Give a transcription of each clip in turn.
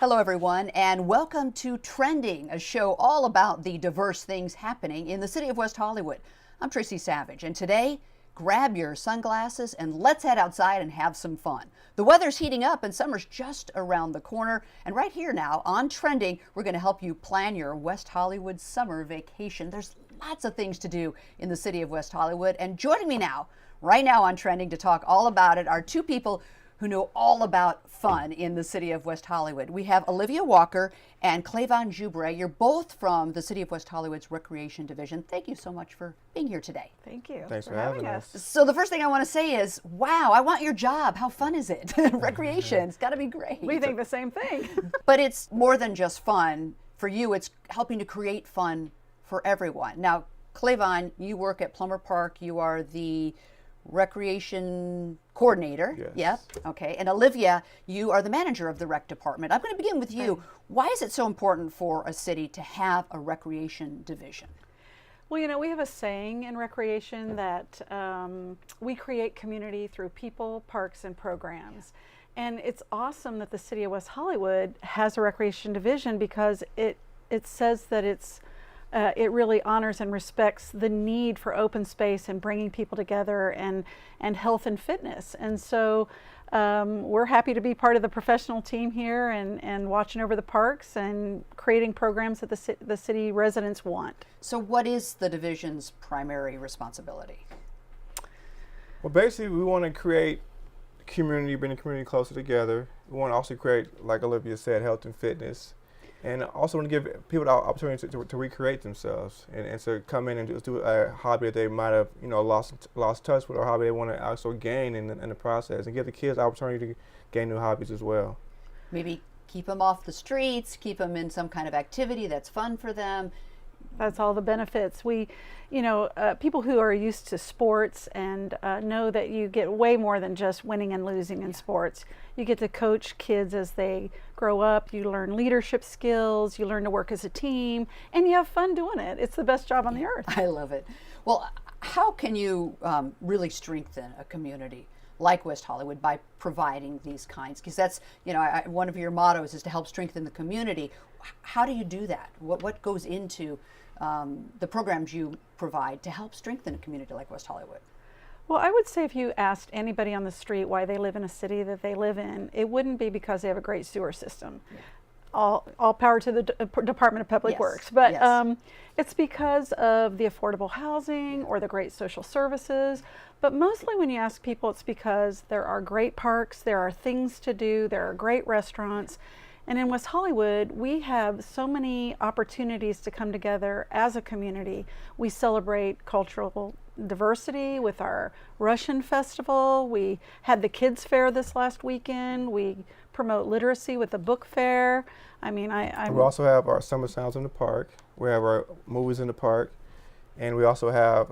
Hello, everyone, and welcome to Trending, a show all about the diverse things happening in the city of West Hollywood. I'm Tracy Savage, and today, grab your sunglasses and let's head outside and have some fun. The weather's heating up and summer's just around the corner. And right here now on Trending, we're going to help you plan your West Hollywood summer vacation. There's lots of things to do in the city of West Hollywood. And joining me now, right now on Trending to talk all about it are two people who know all about fun in the city of West Hollywood. We have Olivia Walker and Clavon Jubre. You're both from the City of West Hollywood's Recreation Division. Thank you so much for being here today. Thank you. Thanks for having us. So the first thing I want to say is, wow, I want your job. How fun is it? Recreation, it's got to be great. We think the same thing. But it's more than just fun. For you, it's helping to create fun for everyone. Now, Clavon, you work at Plummer Park. You are the recreation coordinator. Yes. Yep. Okay. And Olivia, you are the manager of the rec department. I'm going to begin with you. Why is it so important for a city to have a recreation division? Well, you know, we have a saying in recreation that we create community through people, parks, and programs. And it's awesome that the city of West Hollywood has a recreation division because it says that it really honors and respects the need for open space and bringing people together and health and fitness. And so we're happy to be part of the professional team here and watching over the parks and creating programs that the city residents want. So what is the division's primary responsibility? Well, basically, we want to create community, bring the community closer together. We want to also create, like Olivia said, health and fitness. And also want to give people the opportunity to recreate themselves and to come in and do a hobby that they might have, lost touch with, or a hobby they want to also gain in the process, and give the kids the opportunity to gain new hobbies as well. Maybe keep them off the streets, keep them in some kind of activity that's fun for them. That's all the benefits. People who are used to sports and know that you get way more than just winning and losing in sports. You get to coach kids as they grow up. You learn leadership skills. You learn to work as a team, and you have fun doing it. It's the best job on the earth. I love it. Well, how can you really strengthen a community like West Hollywood by providing these kinds? Because that's, one of your mottos is to help strengthen the community. How do you do that? What goes into the programs you provide to help strengthen a community like West Hollywood? Well, I would say if you asked anybody on the street why they live in a city that they live in, it wouldn't be because they have a great sewer system. Yeah. All power to the Department of Public Works. But it's because of the affordable housing or the great social services. But mostly when you ask people, it's because there are great parks, there are things to do, there are great restaurants. And in West Hollywood, we have so many opportunities to come together as a community. We celebrate cultural diversity with our Russian festival. We had the kids fair this last weekend. We promote literacy with the book fair. We also have our summer sounds in the park. We have our movies in the park, and we also have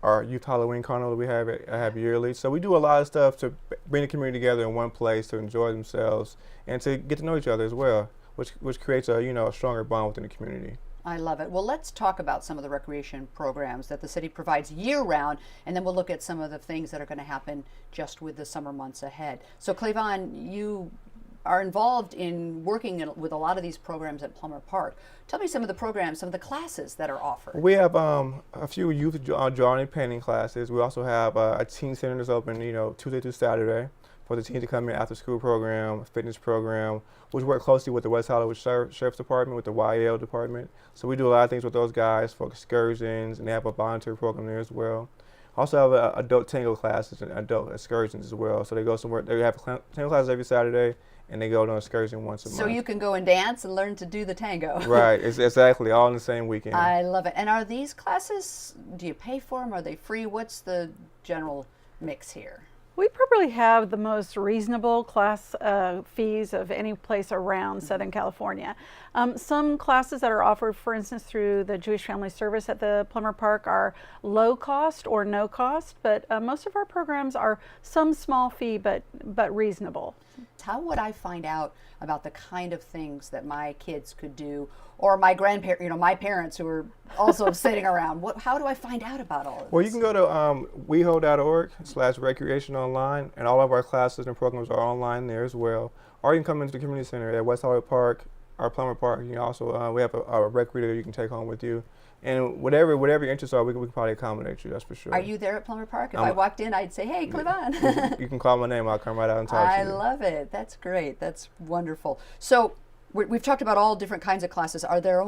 our youth Halloween carnival that we have yearly. So we do a lot of stuff to bring the community together in one place to enjoy themselves and to get to know each other as well, which creates a stronger bond within the community. I love it. Well, let's talk about some of the recreation programs that the city provides year-round, and then we'll look at some of the things that are going to happen just with the summer months ahead. So, Clavon, you are involved in working with a lot of these programs at Plummer Park. Tell me some of the programs, some of the classes that are offered. We have a few youth drawing and painting classes. We also have a teen center that's open, Tuesday through Saturday for the teens to come in, after school program, fitness program, which work closely with the West Hollywood Sheriff's Department, with the YL department. So we do a lot of things with those guys for excursions, and they have a volunteer program there as well. Also have adult tango classes and adult excursions as well. So they go somewhere, they have tango classes every Saturday, and they go on an excursion once a month. So you can go and dance and learn to do the tango. Right, it's exactly, all in the same weekend. I love it. And are these classes, do you pay for them? Are they free? What's the general mix here? We probably have the most reasonable class fees of any place around Southern California. Some classes that are offered, for instance, through the Jewish Family Service at the Plummer Park are low cost or no cost, but most of our programs are some small fee but reasonable. How would I find out about the kind of things that my kids could do, or my grandparents, my parents who are also sitting around? How do I find out about all of this? Well, you can go to weho.org/recreation online, and all of our classes and programs are online there as well. or you can come into the community center at West Hollywood Park or Plummer Park. You also we have a rec reader you can take home with you. And whatever your interests are, we can probably accommodate you, that's for sure. Are you there at Plummer Park? If I walked in, I'd say, hey, Clevon. You can call my name. I'll come right out and talk to you. I love it. That's great. That's wonderful. So we've talked about all different kinds of classes. Are there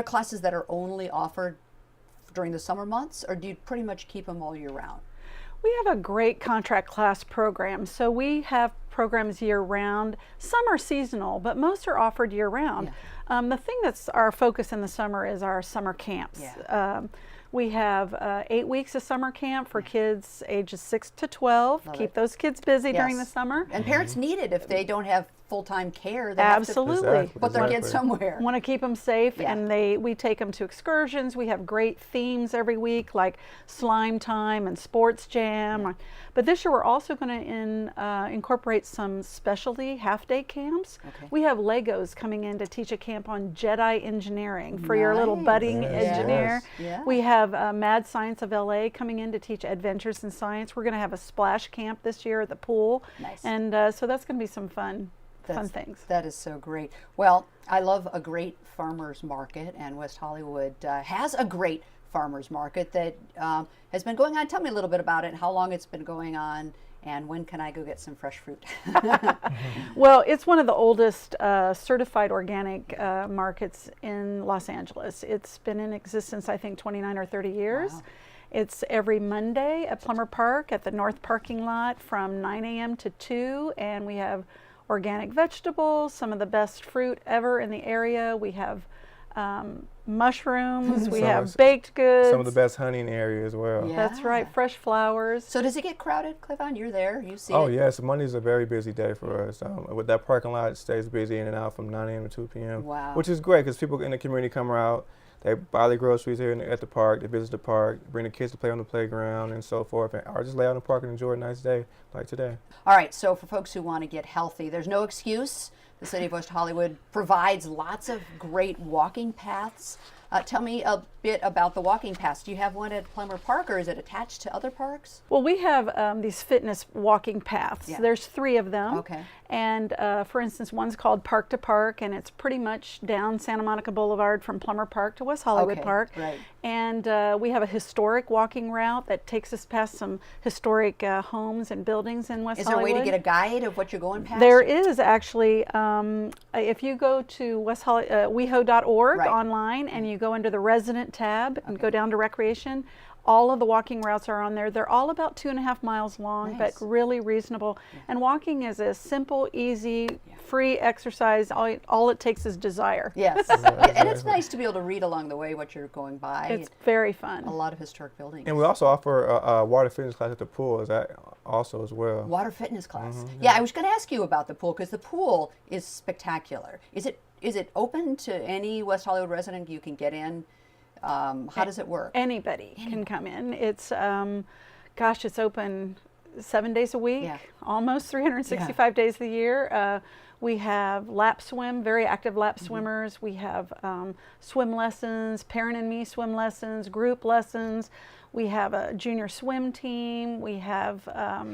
classes that are only offered during the summer months, or do you pretty much keep them all year round? We have a great contract class program. So we have programs year round. Some are seasonal, but most are offered year round. Yeah. The thing that's our focus in the summer is our summer camps. Yeah. We have 8 weeks of summer camp for kids ages 6 to 12. Love Keep it. those kids busy during the Yes. summer. And parents need it if they don't have full-time care. They Absolutely. have to put their kids somewhere. Want to keep them safe, Yeah. and we take them to excursions. We have great themes every week, like slime time and sports jam. But this year we're also going to incorporate some specialty half-day camps. Okay. We have Legos coming in to teach a camp on Jedi engineering for your little budding Yes. engineer. Yes. Yeah. We have Mad Science of LA coming in to teach adventures in science. We're going to have a splash camp this year at the pool. Nice. And so that's going to be some fun things. That is so great. Well, I love a great farmers market, and West Hollywood has a great farmers market that has been going on. Tell me a little bit about it, how long it's been going on, and when can I go get some fresh fruit? Well, it's one of the oldest certified organic markets in Los Angeles. It's been in existence, I think, 29 or 30 years. Wow. It's every Monday at Plummer Park at the north parking lot from 9 a.m. to 2, and we have organic vegetables, some of the best fruit ever in the area. We have mushrooms, we have baked goods. Some of the best honey in the area as well. Yeah. That's right, fresh flowers. So does it get crowded, Clevon? You're there, you see it. Oh yes, Monday's a very busy day for us. With that parking lot, it stays busy in and out from 9 a.m. to 2 p.m. Wow. Which is great because people in the community come out, they buy their groceries here at the park, they visit the park, bring the kids to play on the playground and so forth, or just lay out in the park and enjoy a nice day like today. All right, so for folks who want to get healthy, there's no excuse. The City of West Hollywood provides lots of great walking paths. Tell me a bit about the walking paths. Do you have one at Plummer Park, or is it attached to other parks? Well, we have these fitness walking paths. Yeah. There's 3 of them. Okay. And for instance, one's called Park to Park, and it's pretty much down Santa Monica Boulevard from Plummer Park to West Hollywood Okay, Park. right. And we have a historic walking route that takes us past some historic homes and buildings in West Is there a Hollywood. way to get a guide of what you're going past? There is actually. If you go to WehoTV.org Right. online and you go under the resident tab and go down to recreation, all of the walking routes are on there. They're all about 2.5 miles long, Nice. but really reasonable. And walking is a simple, easy, free exercise. All it takes is desire. Yes. And it's nice to be able to read along the way what you're going by. It's very fun. A lot of historic buildings. And we also offer a water fitness class at the pool as well. Water fitness class. Mm-hmm, Yeah, I was going to ask you about the pool because the pool is spectacular. Is it open to any West Hollywood resident? You can get in. How does it work? Anybody can come in. It's, it's open 7 days a week, Yeah. almost 365 days of the year. We have lap swim, very active lap swimmers. We have swim lessons, parent and me swim lessons, group lessons. We have a junior swim team. We have.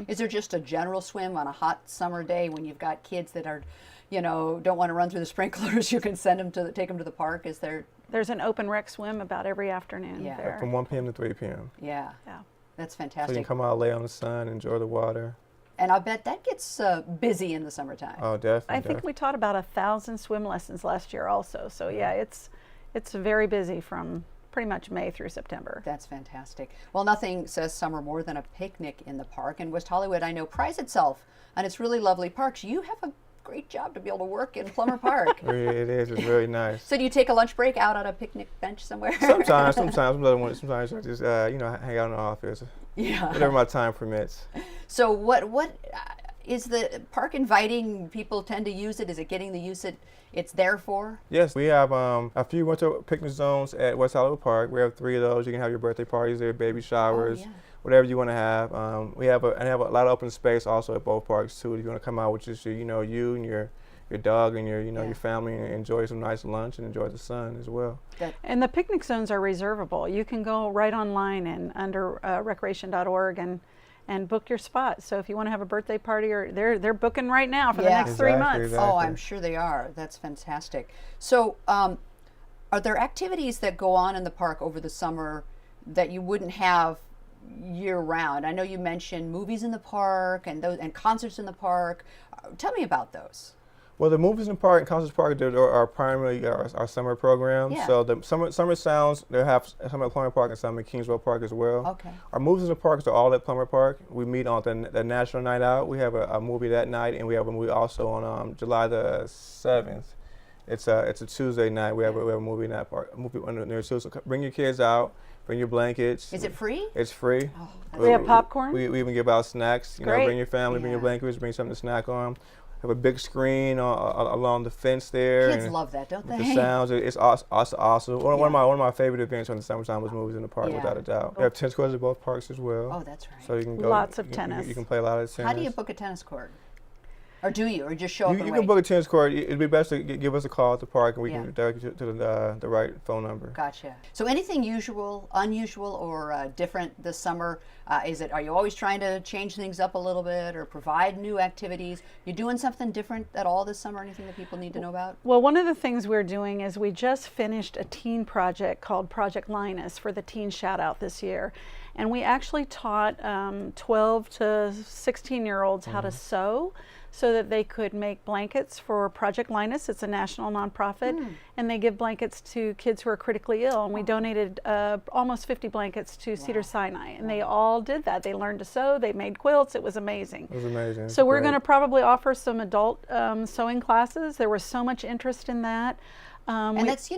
Is there just a general swim on a hot summer day when you've got kids that are, don't want to run through the sprinklers? You can take them to the park. Is there? There's an open rec swim about every afternoon Yeah. there. From 1 p.m. to 3 p.m. Yeah. Yeah. That's So you fantastic. can come out, lay on the sun, enjoy the water. And I bet that gets busy in the summertime. Oh, definitely. I think we taught about 1,000 swim lessons last year also. So yeah, it's very busy from pretty much May through September. That's fantastic. Well, nothing says summer more than a picnic in the park. And West Hollywood, I know, prides itself on its really lovely parks. You have a great job to be able to work in Plummer Park. It is. It's very nice. So do you take a lunch break out on a picnic bench somewhere? Sometimes I just hang out in the office. Yeah. Whatever my time permits. So what is the park inviting people tend to use it? Is it getting the use it's there for? Yes, we have a few winter picnic zones at West Hollywood Park. We have 3 of those. You can have your birthday parties there, baby showers, yeah. whatever you want to have. We have a lot of open space also at both parks too. If you want to come out with just you and your dog and your family and enjoy some nice lunch and enjoy the sun as well. And the picnic zones are reservable. You can go right online and under recreation.org and book your spot. So if you want to have a birthday party, or they're booking right now for the next 3 months. Exactly. Oh, I'm sure they are. That's fantastic. So are there activities that go on in the park over the summer that you wouldn't have year round? I know you mentioned movies in the park and concerts in the park. Tell me about those. Well, the movies in the park and concerts park are primarily our summer programs. Yeah. So the summer sounds, they have some at Plummer Park and some at Kingsville Park as well. Okay. Our movies in the parks are all at Plummer Park. We meet on the National Night Out. We have a movie that night, and we have a movie also on July the 7th. It's a Tuesday night. We have a movie in that park. A movie near so bring your kids out. Bring your blankets. Is it free? It's free. Oh, we have popcorn. We even give out snacks. You know, bring your family, bring your blankets, bring something to snack on. Have a big screen along the fence there. Kids love that, don't they? The sounds, it's awesome. One of my favorite events in the summertime was movies in the park, without a doubt. We have tennis courts at both parks as well. Oh, that's right. So you can go. Lots of tennis. You can play a lot of tennis. How do you book a tennis court? Or do you? Or just show up and You wait? can book a tennis court. It'd be best to give us a call at the park, and we Yeah. can direct you to the right phone number. Gotcha. So anything unusual, or different this summer? Are you always trying to change things up a little bit or provide new activities? You doing something different at all this summer? Anything that people need to know about? Well, one of the things we're doing is we just finished a teen project called Project Linus for the Teen Shout Out this year. And we actually taught 12 to 16-year-olds how to sew, so that they could make blankets for Project Linus. It's a national nonprofit, and they give blankets to kids who are critically ill. And we donated almost 50 blankets to Cedars-Sinai, and they all did that. They learned to sew, they made quilts. It was amazing. It was amazing. So we're going to probably offer some adult sewing classes. There was so much interest in that. And that's,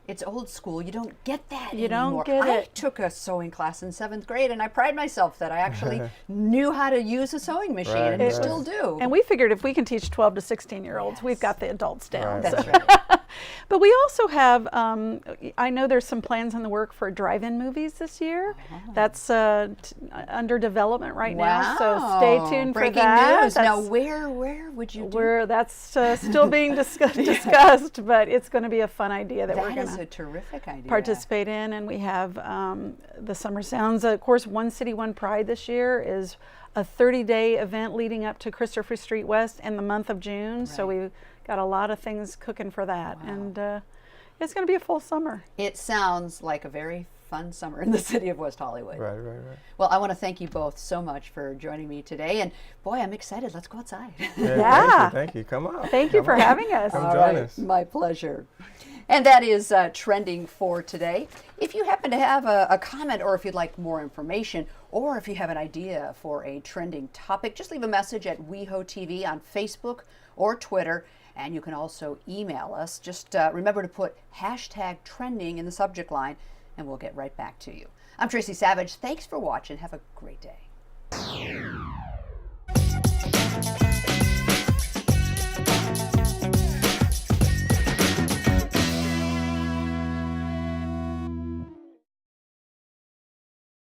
it's old school. You don't get that You anymore. don't get I it. took a sewing class in 7th grade, and I pride myself that I actually knew how to use a sewing machine, and Right. still do. And we figured if we can teach 12 to 16-year-olds, we've got the adults down. Right. That's right. But we also have, I know there's some plans in the work for drive-in movies this year. That's under development right now, so stay tuned Breaking for that. news. Now, where would you do That's still being discussed, but it's going to be a fun idea that we're that? going Is to a terrific idea. participate in. And we have the Summer Sounds. Of course, One City, One Pride this year is a 30-day event leading up to Christopher Street West in the month of June. So we've got a lot of things cooking for that. Wow. And it's going to be a full summer. It sounds like a very fun summer in the city of West Hollywood. Right. Well, I want to thank you both so much for joining me today. And boy, I'm excited. Let's go outside. Yeah. Thank you. Come on. Thank you for having us. Come All join right, us. my pleasure. And that is trending for today. If you happen to have a comment, or if you'd like more information, or if you have an idea for a trending topic, just leave a message at WehoTV on Facebook or Twitter. And you can also email us. Just remember to put #trending in the subject line, and we'll get right back to you. I'm Tracy Savage. Thanks for watching. Have a great day.